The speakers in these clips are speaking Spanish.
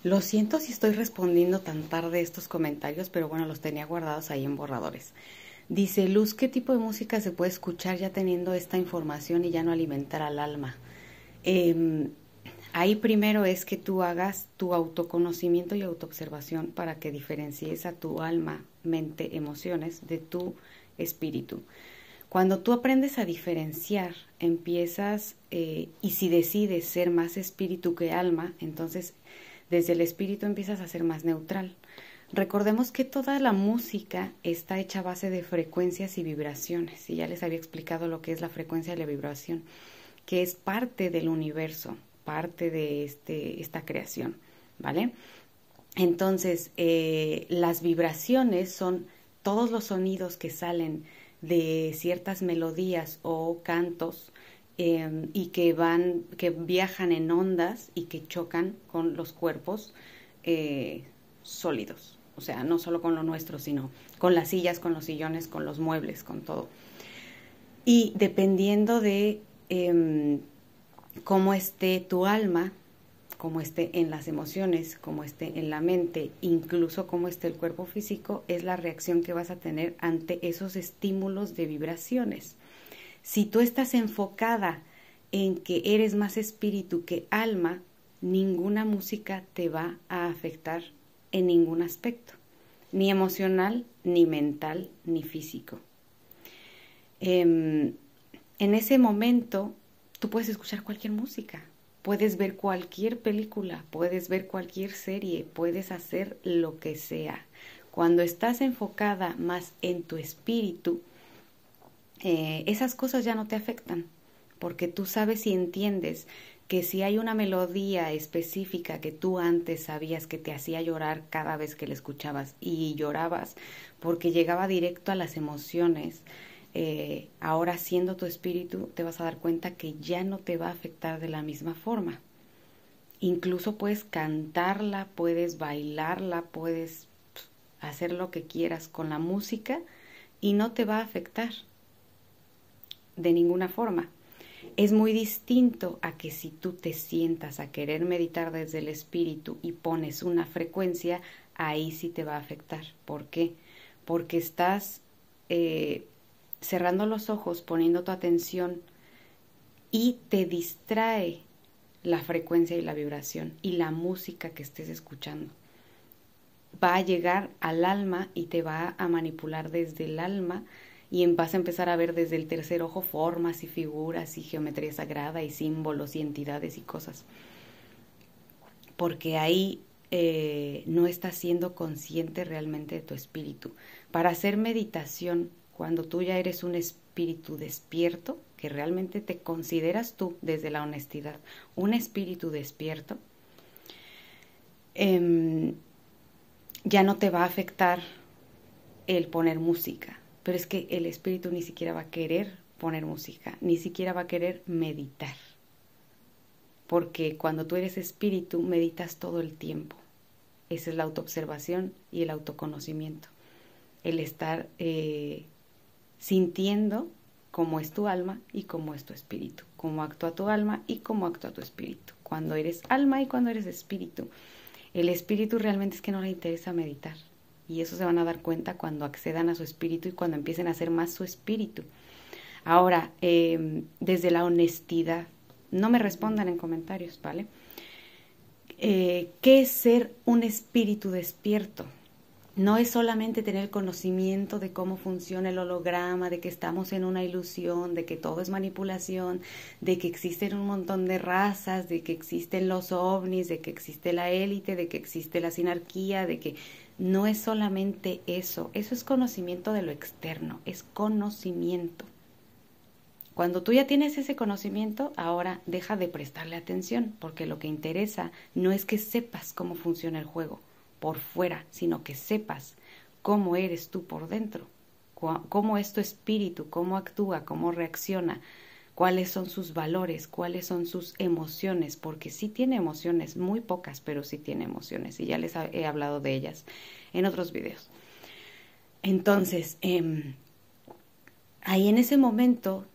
Lo siento si estoy respondiendo tan tarde estos comentarios, pero bueno, los tenía guardados ahí en borradores. Dice Luz, ¿qué tipo de música se puede escuchar ya teniendo esta información y ya no alimentar al alma? Eh, Ahí primero es que tú hagas tu autoconocimiento y autoobservación para que diferencies a tu alma, mente, emociones de tu espíritu. Cuando tú aprendes a diferenciar, empiezas, y si decides ser más espíritu que alma, entonces desde el espíritu empiezas a ser más neutral. Recordemos que toda la música está hecha a base de frecuencias y vibraciones, y ya les había explicado lo que es la frecuencia y la vibración, que es parte del universo, parte de esta creación, ¿vale? Entonces, las vibraciones son todos los sonidos que salen de ciertas melodías o cantos, y que viajan en ondas y que chocan con los cuerpos sólidos. O sea, no solo con lo nuestro, sino con las sillas, con los sillones, con los muebles, con todo. Y dependiendo de cómo esté tu alma, cómo esté en las emociones, cómo esté en la mente, incluso cómo esté el cuerpo físico, es la reacción que vas a tener ante esos estímulos de vibraciones. Si tú estás enfocada en que eres más espíritu que alma, ninguna música te va a afectar en ningún aspecto, ni emocional, ni mental, ni físico. En ese momento, tú puedes escuchar cualquier música, puedes ver cualquier película, puedes ver cualquier serie, puedes hacer lo que sea. Cuando estás enfocada más en tu espíritu, esas cosas ya no te afectan, porque tú sabes y entiendes que si hay una melodía específica que tú antes sabías que te hacía llorar cada vez que la escuchabas y llorabas porque llegaba directo a las emociones, ahora siendo tu espíritu te vas a dar cuenta que ya no te va a afectar de la misma forma. Incluso puedes cantarla, puedes bailarla, puedes hacer lo que quieras con la música y no te va a afectar de ninguna forma. Es muy distinto a que si tú te sientas a querer meditar desde el espíritu y pones una frecuencia, ahí sí te va a afectar. ¿Por qué? Porque estás cerrando los ojos, poniendo tu atención y te distrae la frecuencia y la vibración y la música que estés escuchando. Va a llegar al alma y te va a manipular desde el alma y vas a empezar a ver desde el tercer ojo formas y figuras y geometría sagrada y símbolos y entidades y cosas. Porque ahí no estás siendo consciente realmente de tu espíritu. Para hacer meditación, cuando tú ya eres un espíritu despierto, que realmente te consideras tú desde la honestidad, un espíritu despierto, ya no te va a afectar el poner música. Pero es que el espíritu ni siquiera va a querer poner música, ni siquiera va a querer meditar. Porque cuando tú eres espíritu, meditas todo el tiempo. Esa es la autoobservación y el autoconocimiento. El estar sintiendo cómo es tu alma y cómo es tu espíritu. Cómo actúa tu alma y cómo actúa tu espíritu. Cuando eres alma y cuando eres espíritu. El espíritu realmente es que no le interesa meditar. Y eso se van a dar cuenta cuando accedan a su espíritu y cuando empiecen a hacer más su espíritu. Ahora, desde la honestidad, no me respondan en comentarios, ¿vale? ¿Qué es ser un espíritu despierto? No es solamente tener conocimiento de cómo funciona el holograma, de que estamos en una ilusión, de que todo es manipulación, de que existen un montón de razas, de que existen los ovnis, de que existe la élite, de que existe la sinarquía, de que no es solamente eso. Eso es conocimiento de lo externo, es conocimiento. Cuando tú ya tienes ese conocimiento, ahora deja de prestarle atención, porque lo que interesa no es que sepas cómo funciona el juego por fuera, sino que sepas cómo eres tú por dentro, cómo es tu espíritu, cómo actúa, cómo reacciona, cuáles son sus valores, cuáles son sus emociones, porque sí tiene emociones, muy pocas, pero sí tiene emociones, y ya les he hablado de ellas en otros videos. Entonces, ahí en ese momento,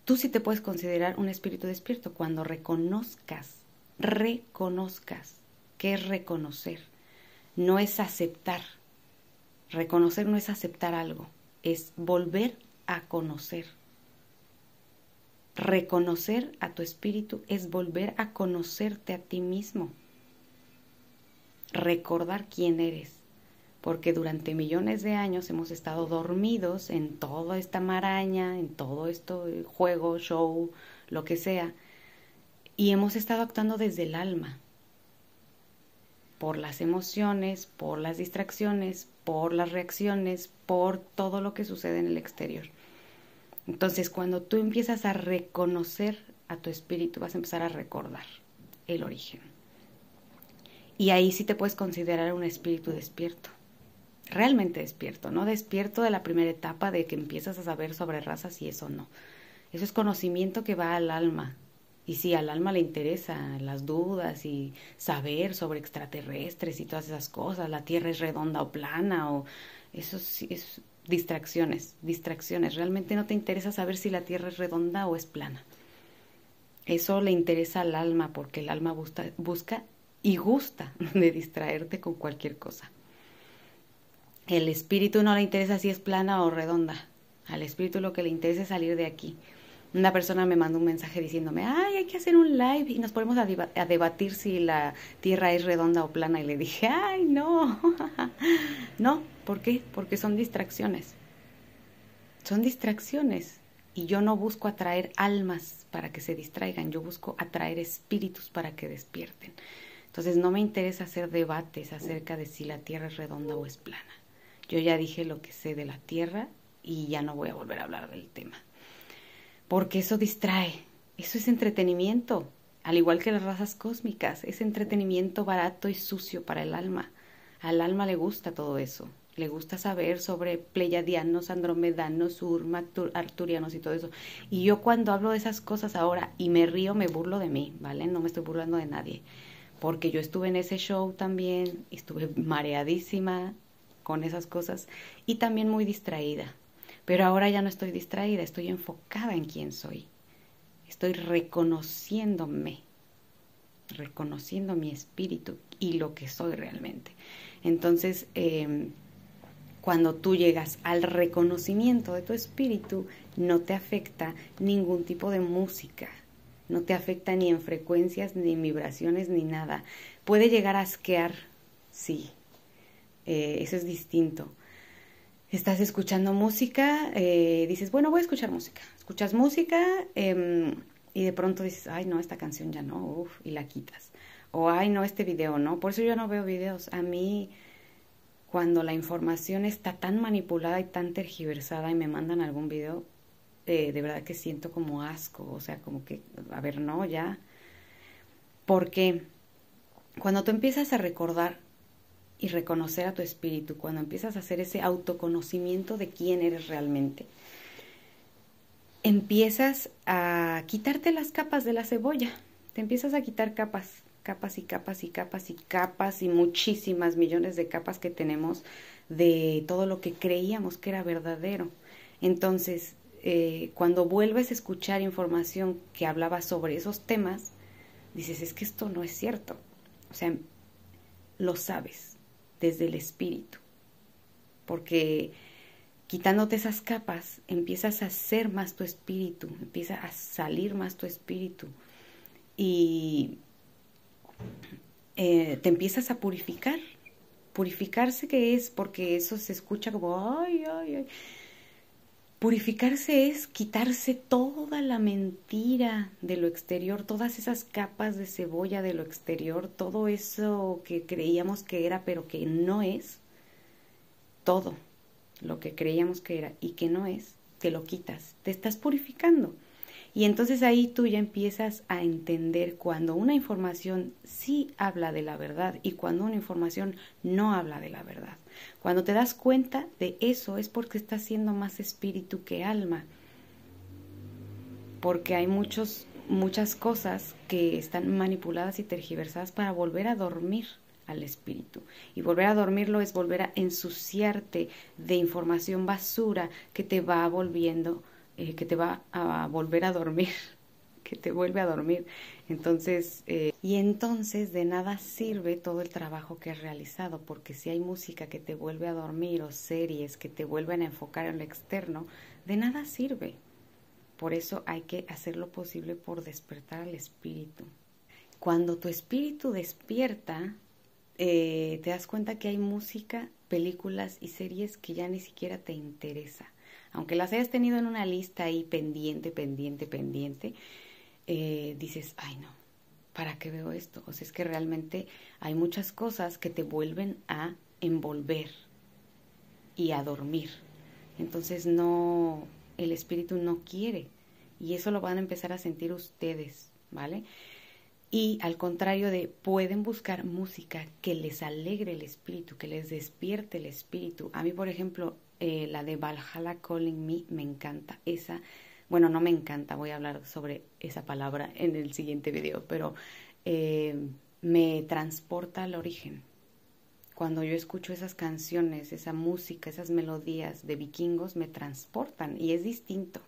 tú sí te puedes considerar un espíritu despierto cuando reconozcas ¿Qué es reconocer? No es aceptar. Reconocer no es aceptar algo, es volver a conocer. Reconocer a tu espíritu es volver a conocerte a ti mismo. Recordar quién eres. Porque durante millones de años hemos estado dormidos en toda esta maraña, en todo esto, juego, show, lo que sea, y hemos estado actuando desde el alma, por las emociones, por las distracciones, por las reacciones, por todo lo que sucede en el exterior. Entonces, cuando tú empiezas a reconocer a tu espíritu, vas a empezar a recordar el origen. Y ahí sí te puedes considerar un espíritu despierto. Realmente despierto, no despierto de la primera etapa de que empiezas a saber sobre razas y eso no. Eso es conocimiento que va al alma. Y sí, al alma le interesan las dudas y saber sobre extraterrestres y todas esas cosas. La Tierra es redonda o plana o eso sí, es distracciones. Realmente no te interesa saber si la Tierra es redonda o es plana. Eso le interesa al alma porque el alma busca y gusta de distraerte con cualquier cosa. El espíritu no le interesa si es plana o redonda. Al espíritu lo que le interesa es salir de aquí. Una persona me mandó un mensaje diciéndome, ay, hay que hacer un live y nos ponemos a debatir si la tierra es redonda o plana. Y le dije, ay, no. No, ¿por qué? Porque son distracciones. Son distracciones. Y yo no busco atraer almas para que se distraigan. Yo busco atraer espíritus para que despierten. Entonces no me interesa hacer debates acerca de si la tierra es redonda o es plana. Yo ya dije lo que sé de la Tierra y ya no voy a volver a hablar del tema. Porque eso distrae, eso es entretenimiento, al igual que las razas cósmicas, es entretenimiento barato y sucio para el alma. Al alma le gusta todo eso, le gusta saber sobre pleiadianos, andromedanos, urma, arturianos y todo eso. Y yo cuando hablo de esas cosas ahora y me río, me burlo de mí, ¿vale? No me estoy burlando de nadie. Porque yo estuve en ese show también, estuve mareadísima con esas cosas y también muy distraída. Pero ahora ya no estoy distraída, estoy enfocada en quién soy. Estoy reconociéndome, reconociendo mi espíritu y lo que soy realmente. Entonces, cuando tú llegas al reconocimiento de tu espíritu, no te afecta ningún tipo de música. No te afecta ni en frecuencias, ni en vibraciones, ni nada. Puede llegar a asquear, sí. Eso es distinto. Estás escuchando música, dices, bueno, voy a escuchar música. Escuchas música y de pronto dices, ay, no, esta canción ya no, y la quitas. O, ay, no, este video no. Por eso yo no veo videos. A mí, cuando la información está tan manipulada y tan tergiversada y me mandan algún video, de verdad que siento como asco. O sea, como que, a ver, no, ya. Porque cuando tú empiezas a recordar y reconocer a tu espíritu, cuando empiezas a hacer ese autoconocimiento de quién eres realmente, empiezas a quitarte las capas de la cebolla, te empiezas a quitar capas y capas y capas y capas y muchísimas millones de capas que tenemos de todo lo que creíamos que era verdadero. Entonces, cuando vuelves a escuchar información que hablaba sobre esos temas, dices, es que esto no es cierto. O sea, lo sabes desde el espíritu, porque quitándote esas capas empiezas a ser más tu espíritu, empieza a salir más tu espíritu y te empiezas a purificar. Purificarse, ¿qué es? Porque eso se escucha como ay, ay, ay. Purificarse es quitarse toda la mentira de lo exterior, todas esas capas de cebolla de lo exterior, todo eso que creíamos que era pero que no es, todo lo que creíamos que era y que no es, te lo quitas, te estás purificando. Y entonces ahí tú ya empiezas a entender cuando una información sí habla de la verdad y cuando una información no habla de la verdad. Cuando te das cuenta de eso es porque estás siendo más espíritu que alma. Porque hay muchas cosas que están manipuladas y tergiversadas para volver a dormir al espíritu. Y volver a dormirlo es volver a ensuciarte de información basura que te va volviendo que te va a volver a dormir, que te vuelve a dormir. Entonces, y entonces de nada sirve todo el trabajo que has realizado, porque si hay música que te vuelve a dormir o series que te vuelven a enfocar en lo externo, de nada sirve. Por eso hay que hacer lo posible por despertar al espíritu. Cuando tu espíritu despierta, te das cuenta que hay música, películas y series que ya ni siquiera te interesa. Aunque las hayas tenido en una lista ahí pendiente, dices, ay no, ¿para qué veo esto? O sea, es que realmente hay muchas cosas que te vuelven a envolver y a dormir. Entonces no, el espíritu no quiere. Y eso lo van a empezar a sentir ustedes, ¿vale? Y al contrario pueden buscar música que les alegre el espíritu, que les despierte el espíritu. A mí, por ejemplo, la de Valhalla Calling me encanta. Esa, bueno, no me encanta, voy a hablar sobre esa palabra en el siguiente video, pero me transporta al origen. Cuando yo escucho esas canciones, esa música, esas melodías de vikingos, me transportan y es distinto.